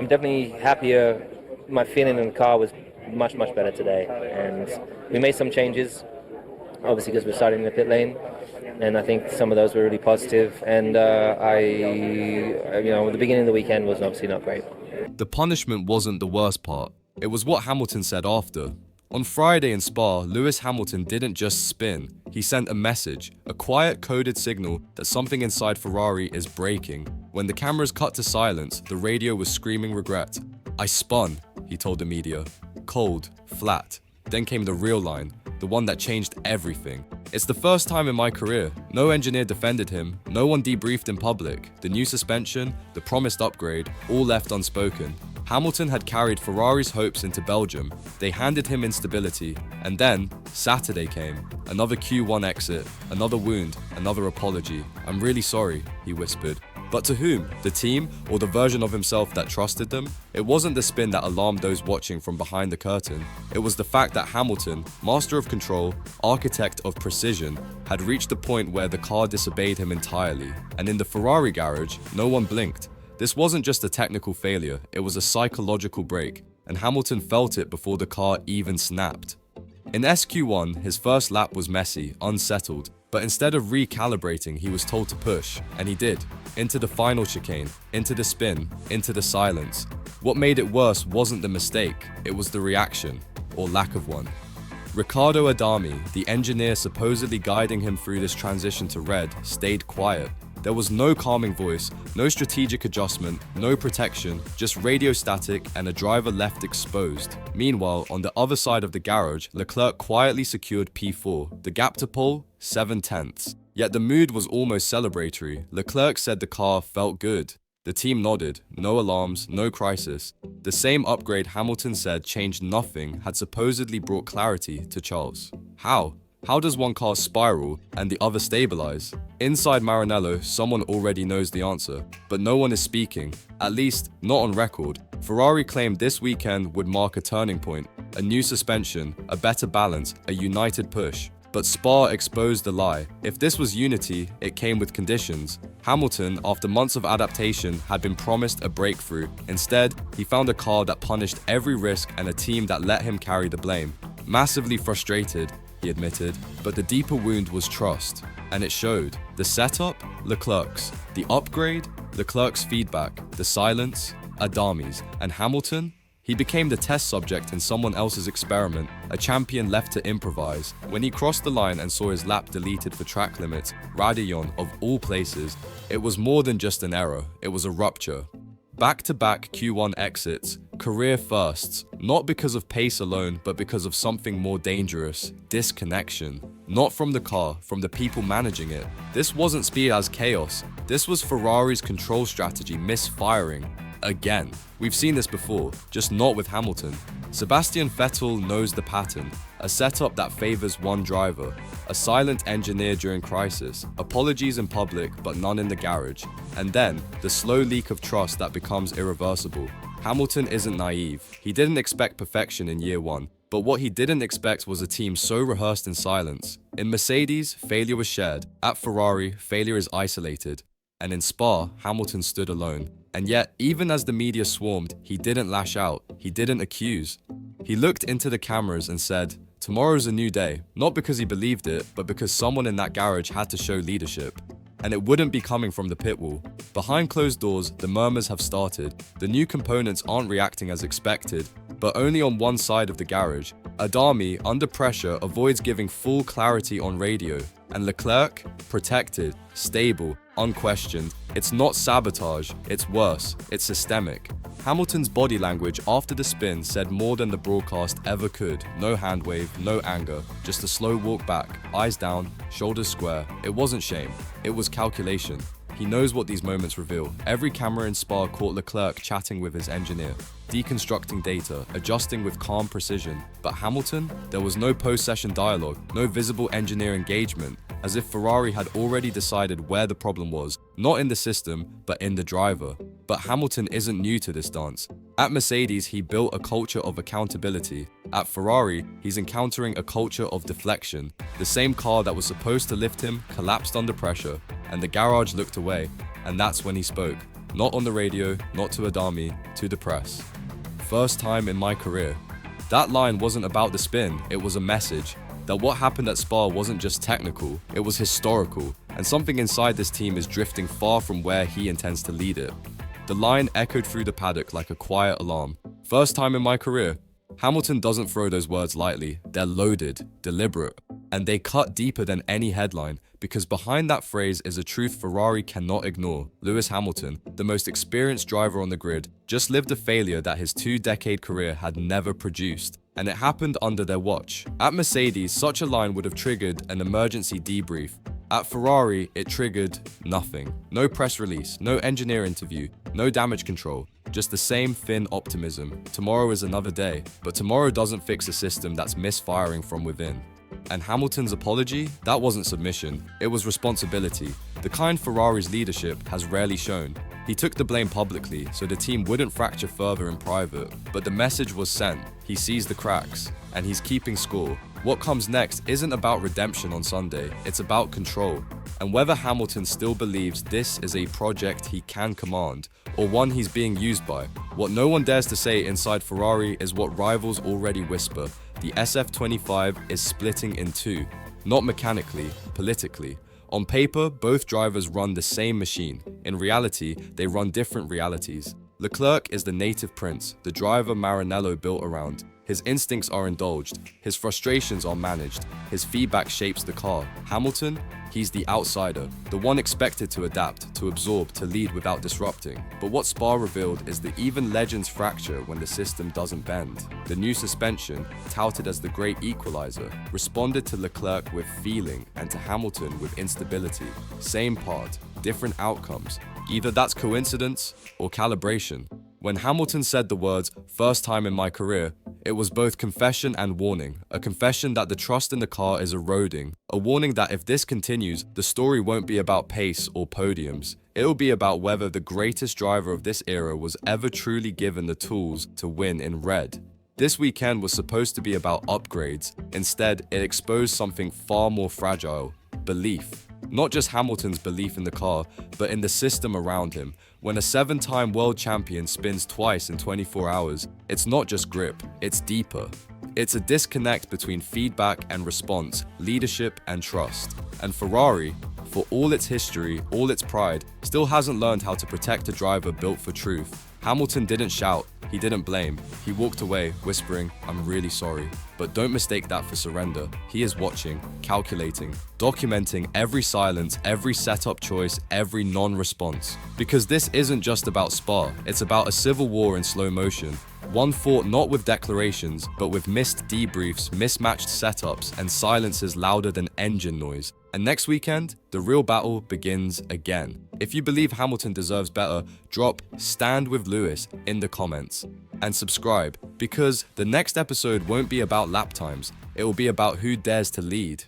I'm definitely happier. My feeling in the car was much, much better today. And we made some changes, obviously, because we're starting in the pit lane. And I think some of those were really positive. And the beginning of the weekend was obviously not great. The punishment wasn't the worst part. It was what Hamilton said after. On Friday in Spa, Lewis Hamilton didn't just spin. He sent a message, a quiet coded signal that something inside Ferrari is breaking. When the cameras cut to silence, the radio was screaming regret. "I spun," he told the media. Cold, flat. Then came the real line, the one that changed everything. "It's the first time in my career. No engineer defended him, no one debriefed in public. The new suspension, the promised upgrade, all left unspoken." Hamilton had carried Ferrari's hopes into Belgium. They handed him instability. And then, Saturday came. Another Q1 exit, another wound, another apology. "I'm really sorry," he whispered. But to whom? The team, or the version of himself that trusted them? It wasn't the spin that alarmed those watching from behind the curtain. It was the fact that Hamilton, master of control, architect of precision, had reached the point where the car disobeyed him entirely. And in the Ferrari garage, no one blinked. This wasn't just a technical failure, it was a psychological break, and Hamilton felt it before the car even snapped. In SQ1, his first lap was messy, unsettled, but instead of recalibrating, he was told to push, and he did. Into the final chicane, into the spin, into the silence. What made it worse wasn't the mistake, it was the reaction, or lack of one. Riccardo Adami, the engineer supposedly guiding him through this transition to red, stayed quiet. There was no calming voice, no strategic adjustment, no protection, just radio static and a driver left exposed. Meanwhile, on the other side of the garage, Leclerc quietly secured P4, the gap to pole, 7/10. Yet the mood was almost celebratory. Leclerc said the car felt good. The team nodded, no alarms, no crisis. The same upgrade Hamilton said changed nothing had supposedly brought clarity to Charles. How? How does one car spiral and the other stabilize? Inside Maranello, someone already knows the answer, but no one is speaking, at least not on record. Ferrari claimed this weekend would mark a turning point, a new suspension, a better balance, a united push. But Spa exposed the lie. If this was unity, it came with conditions. Hamilton, after months of adaptation, had been promised a breakthrough. Instead, he found a car that punished every risk and a team that let him carry the blame. Massively frustrated, he admitted, but the deeper wound was trust, and it showed. The setup, Leclerc's. The upgrade, Leclerc's feedback. The silence, Adami's. And Hamilton? He became the test subject in someone else's experiment, a champion left to improvise. When he crossed the line and saw his lap deleted for track limits, Raidillon, of all places, it was more than just an error, it was a rupture. Back-to-back Q1 exits, career firsts, not because of pace alone, but because of something more dangerous, disconnection. Not from the car, from the people managing it. This wasn't speed as chaos, this was Ferrari's control strategy misfiring. Again. We've seen this before, just not with Hamilton. Sebastian Vettel knows the pattern, a setup that favors one driver, a silent engineer during crisis, apologies in public but none in the garage, and then the slow leak of trust that becomes irreversible. Hamilton isn't naive. He didn't expect perfection in year one, but what he didn't expect was a team so rehearsed in silence. In Mercedes, failure was shared. At Ferrari, failure is isolated. And in Spa, Hamilton stood alone. And yet, even as the media swarmed, he didn't lash out, he didn't accuse. He looked into the cameras and said, "Tomorrow's a new day," not because he believed it, but because someone in that garage had to show leadership. And it wouldn't be coming from the pit wall. Behind closed doors, the murmurs have started. The new components aren't reacting as expected, but only on one side of the garage. Adami, under pressure, avoids giving full clarity on radio. And Leclerc, protected, stable, unquestioned. It's not sabotage, it's worse, it's systemic. Hamilton's body language after the spin said more than the broadcast ever could. No hand wave, no anger, just a slow walk back, eyes down, shoulders square. It wasn't shame, it was calculation. He knows what these moments reveal. Every camera in Spa caught Leclerc chatting with his engineer, deconstructing data, adjusting with calm precision. But Hamilton? There was no post-session dialogue, no visible engineer engagement, as if Ferrari had already decided where the problem was, not in the system, but in the driver. But Hamilton isn't new to this dance. At Mercedes, he built a culture of accountability. At Ferrari, he's encountering a culture of deflection. The same car that was supposed to lift him collapsed under pressure, and the garage looked away, and that's when he spoke. Not on the radio, not to Adami, to the press. First time in my career. That line wasn't about the spin, it was a message. That what happened at Spa wasn't just technical, it was historical, and something inside this team is drifting far from where he intends to lead it. The line echoed through the paddock like a quiet alarm. First time in my career. Hamilton doesn't throw those words lightly, they're loaded, deliberate, and they cut deeper than any headline, because behind that phrase is a truth Ferrari cannot ignore. Lewis Hamilton, the most experienced driver on the grid, just lived a failure that his 2-decade career had never produced. And it happened under their watch. At Mercedes, such a line would have triggered an emergency debrief. At Ferrari, it triggered nothing. No press release, no engineer interview, no damage control, just the same thin optimism. Tomorrow is another day, but tomorrow doesn't fix a system that's misfiring from within. And Hamilton's apology? That wasn't submission, it was responsibility, the kind Ferrari's leadership has rarely shown. He took the blame publicly so the team wouldn't fracture further in private, but the message was sent. He sees the cracks, and he's keeping score. What comes next isn't about redemption on Sunday, it's about control. And whether Hamilton still believes this is a project he can command, or one he's being used by, what no one dares to say inside Ferrari is what rivals already whisper. The SF25 is splitting in two, not mechanically, politically. On paper, both drivers run the same machine. In reality, they run different realities. Leclerc is the native prince, the driver Maranello built around. His instincts are indulged, his frustrations are managed, his feedback shapes the car. Hamilton? He's the outsider, the one expected to adapt, to absorb, to lead without disrupting. But what Spa revealed is that even legends fracture when the system doesn't bend. The new suspension, touted as the great equalizer, responded to Leclerc with feeling and to Hamilton with instability. Same part, different outcomes. Either that's coincidence or calibration. When Hamilton said the words, "first time in my career," it was both confession and warning. A confession that the trust in the car is eroding. A warning that if this continues, the story won't be about pace or podiums. It'll be about whether the greatest driver of this era was ever truly given the tools to win in red. This weekend was supposed to be about upgrades. Instead, it exposed something far more fragile: belief. Not just Hamilton's belief in the car, but in the system around him. When a 7-time world champion spins twice in 24 hours, it's not just grip, it's deeper. It's a disconnect between feedback and response, leadership and trust. And Ferrari, for all its history, all its pride, still hasn't learned how to protect a driver built for truth. Hamilton didn't shout, he didn't blame. He walked away, whispering, "I'm really sorry." But don't mistake that for surrender. He is watching, calculating, documenting every silence, every setup choice, every non-response. Because this isn't just about Spa, it's about a civil war in slow motion. One fought not with declarations, but with missed debriefs, mismatched setups, and silences louder than engine noise. And next weekend, the real battle begins again. If you believe Hamilton deserves better, drop "Stand with Lewis" in the comments. And subscribe, because the next episode won't be about lap times, it will be about who dares to lead.